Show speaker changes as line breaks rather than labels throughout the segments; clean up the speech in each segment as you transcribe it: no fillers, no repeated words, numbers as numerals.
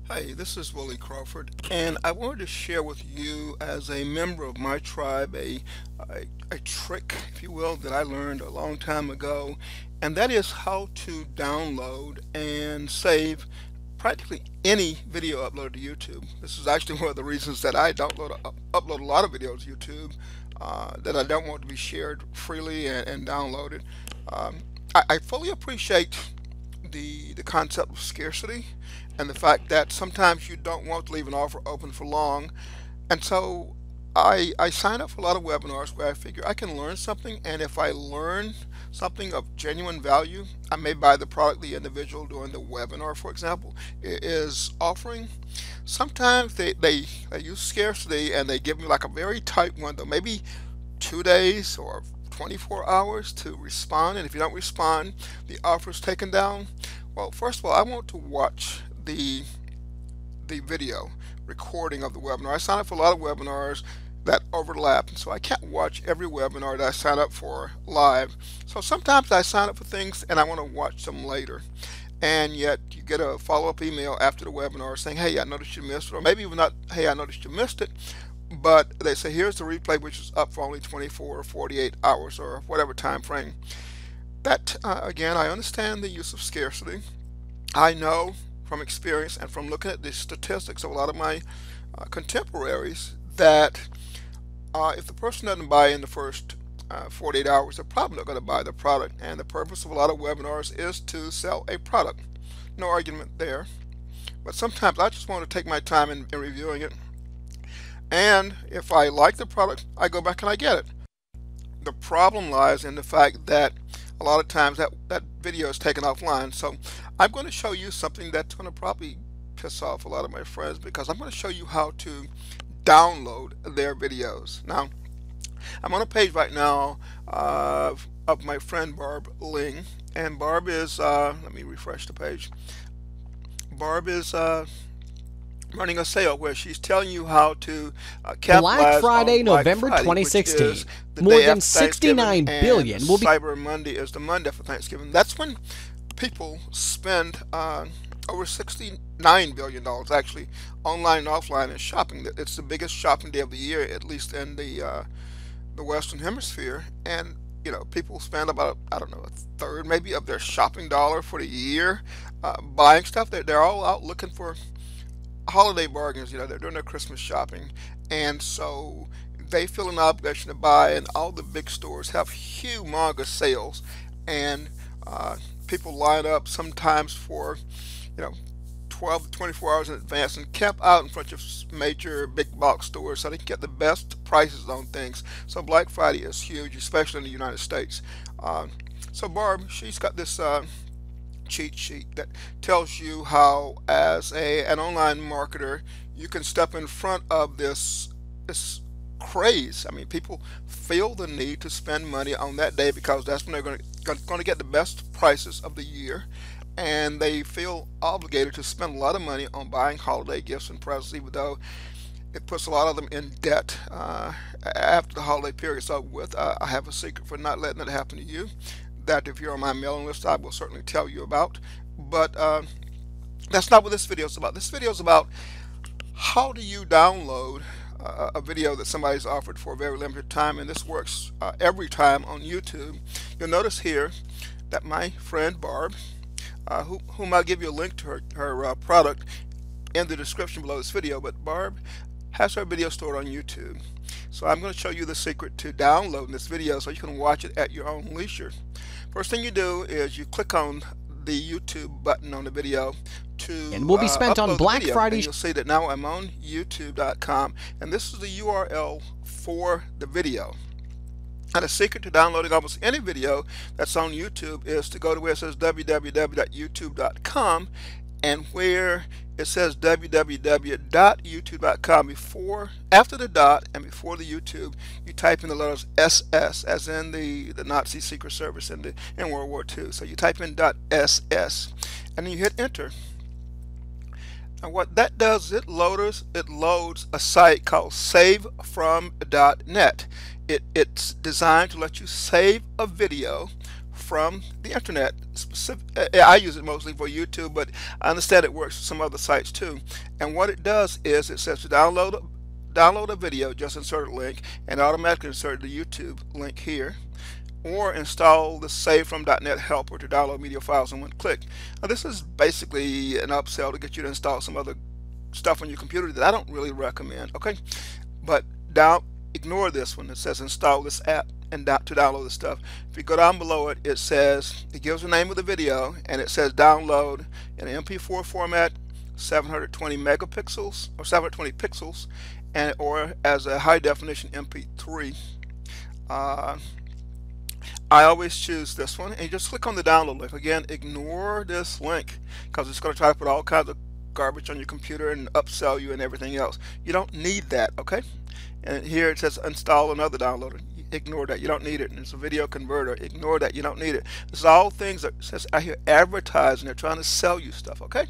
Hi, this is Willie Crawford, and I wanted to share with you, as a member of my tribe, a trick, if you will, that I learned a long time ago, and that is how to download and save practically any video uploaded to YouTube. This is actually one of the reasons that I upload a lot of videos to YouTube that I don't want to be shared freely and downloaded. Um, I fully appreciate the concept of scarcity and the fact that sometimes you don't want to leave an offer open for long. And so I sign up for a lot of webinars where I figure I can learn something, and if I learn something of genuine value, I may buy the product the individual doing the webinar, for example, is offering. Sometimes they use scarcity and they give me like a very tight window, maybe 2 days or 24 hours to respond, and if you don't respond, the offer is taken down. Well, first of all, I want to watch the video recording of the webinar. I sign up for a lot of webinars that overlap, and so I can't watch every webinar that I sign up for live. So sometimes I sign up for things and I want to watch them later. And yet you get a follow-up email after the webinar saying, hey, I noticed you missed it, or maybe even not, hey, I noticed you missed it, but they say here's the replay, which is up for only 24 or 48 hours or whatever time frame. That again, I understand the use of scarcity. I know from experience and from looking at the statistics of a lot of my contemporaries that if the person doesn't buy in the first 48 hours, they're probably not going to buy the product. And the purpose of a lot of webinars is to sell a product. No argument there. But sometimes I just want to take my time in reviewing it. And if I like the product, I go back and I get it. The problem lies in the fact that a lot of times that video is taken offline. So I'm going to show you something that's going to probably piss off a lot of my friends, because I'm going to show you how to download their videos. Now, I'm on a page right now of my friend Barb Ling, and Barb is, let me refresh the page. Barb is running a sale where she's telling you how to
Black
capitalize
Friday,
on Black
November
Friday, which
2016.
is the
More
day
than
after Thanksgiving,
69 billion
and
will be
Cyber Monday is the Monday after Thanksgiving. That's when people spend over $69 billion actually, online and offline, in shopping. It's the biggest shopping day of the year, at least in the Western Hemisphere. And you know, people spend about, I don't know, a third maybe of their shopping dollar for the year buying stuff. They're all out looking for holiday bargains. You know, they're doing their Christmas shopping, and so they feel an obligation to buy. And all the big stores have humongous sales, and people line up sometimes for, you know, 12 to 24 hours in advance and camp out in front of major big box stores so they can get the best prices on things. So Black Friday is huge, especially in the United States. So Barb, she's got this cheat sheet that tells you how, as an online marketer, you can step in front of this craze. I mean, people feel the need to spend money on that day because that's when they're going to get the best prices of the year, and they feel obligated to spend a lot of money on buying holiday gifts and presents, even though it puts a lot of them in debt after the holiday period is over with. I have a secret for not letting it happen to you, that if you're on my mailing list, I will certainly tell you about. But that's not what this video is about. This video is about how do you download a video that somebody's offered for a very limited time, and this works every time on YouTube. You'll notice here that my friend Barb, whom I'll give you a link to her product in the description below this video, but Barb has her video stored on YouTube. So I'm going to show you the secret to downloading this video so you can watch it at your own leisure. First thing you do is you click on the YouTube button on the video to
and will be spent on
upload the
Black
video,
Friday.
and you'll see that now I'm on youtube.com, and this is the URL for the video. And the secret to downloading almost any video that's on YouTube is to go to where it says www.youtube.com, and where it says www.youtube.com, after the dot and before the YouTube, you type in the letters SS, as in the Nazi Secret Service in World War II. So you type in .ss, and then you hit enter. And what that does is it loads a site called savefrom.net. It's designed to let you save a video from the internet. I use it mostly for YouTube, but I understand it works for some other sites too. And what it does is it says to download a video, just insert a link, and automatically insert the YouTube link here, or install the Save from .NET helper to download media files in one click. Now, this is basically an upsell to get you to install some other stuff on your computer that I don't really recommend. Okay, but ignore this one. It says install this app and to download the stuff. If you go down below it, it gives the name of the video, and it says download in an MP4 format, 720 megapixels or 720 pixels, and or as a high definition MP3. I always choose this one, and you just click on the download link. Again, ignore this link because it's going to try to put all kinds of garbage on your computer and upsell you and everything else. You don't need that, okay? And here it says install another downloader. Ignore that, you don't need it. And it's a video converter. Ignore that, you don't need it. This is all things that says out here advertising. They're trying to sell you stuff, okay?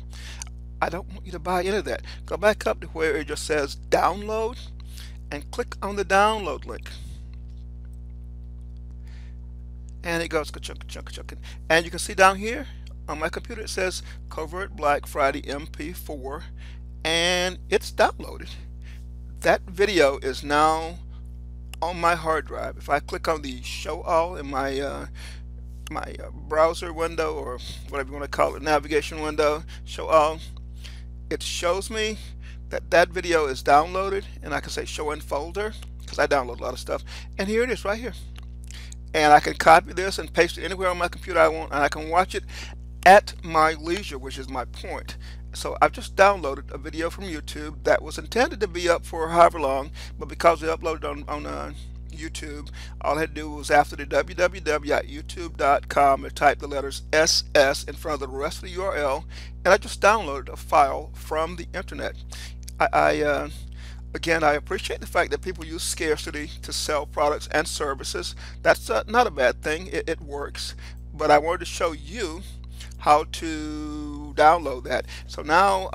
I don't want you to buy any of that. Go back up to where it just says download and click on the download link. And it goes ka-chunk. And you can see down here on my computer it says Covert Black Friday MP4, and it's downloaded. That video is now on my hard drive. If I click on the show all in my browser window, or whatever you want to call it, navigation window, show all, it shows me that that video is downloaded, and I can say show in folder because I download a lot of stuff, and here it is right here. And I can copy this and paste it anywhere on my computer I want, and I can watch it at my leisure, which is my point. So I've just downloaded a video from YouTube that was intended to be up for however long, but because we uploaded on YouTube, all I had to do was after the www.youtube.com and type the letters SS in front of the rest of the URL, and I just downloaded a file from the internet. Again, I appreciate the fact that people use scarcity to sell products and services. That's not a bad thing. It works. But I wanted to show you how to download that. So now,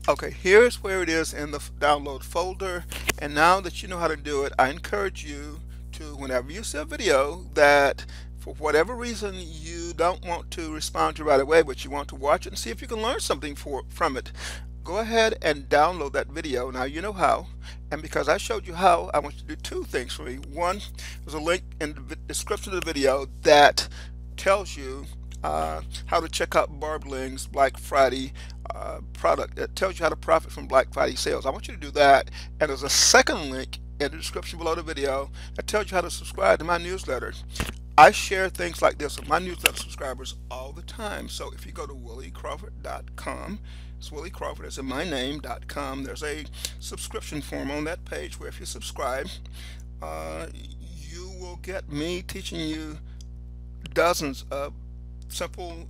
okay, here's where it is in the download folder. And now that you know how to do it, I encourage you to, whenever you see a video that for whatever reason you don't want to respond to right away, but you want to watch it and see if you can learn something from it, go ahead and download that video. Now you know how, and because I showed you how, I want you to do two things for me. One, there's a link in the description of the video that tells you how to check out Barbling's Black Friday product. It tells you how to profit from Black Friday sales. I want you to do that, and there's a second link in the description below the video that tells you how to subscribe to my newsletter. I share things like this with my newsletter subscribers all the time. So if you go to williecrawford.com, it's Willie Crawford, as in my name.com, there's a subscription form on that page where if you subscribe, you will get me teaching you dozens of simple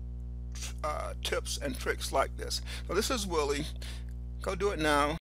tips and tricks like this. So this is Willie. Go do it now.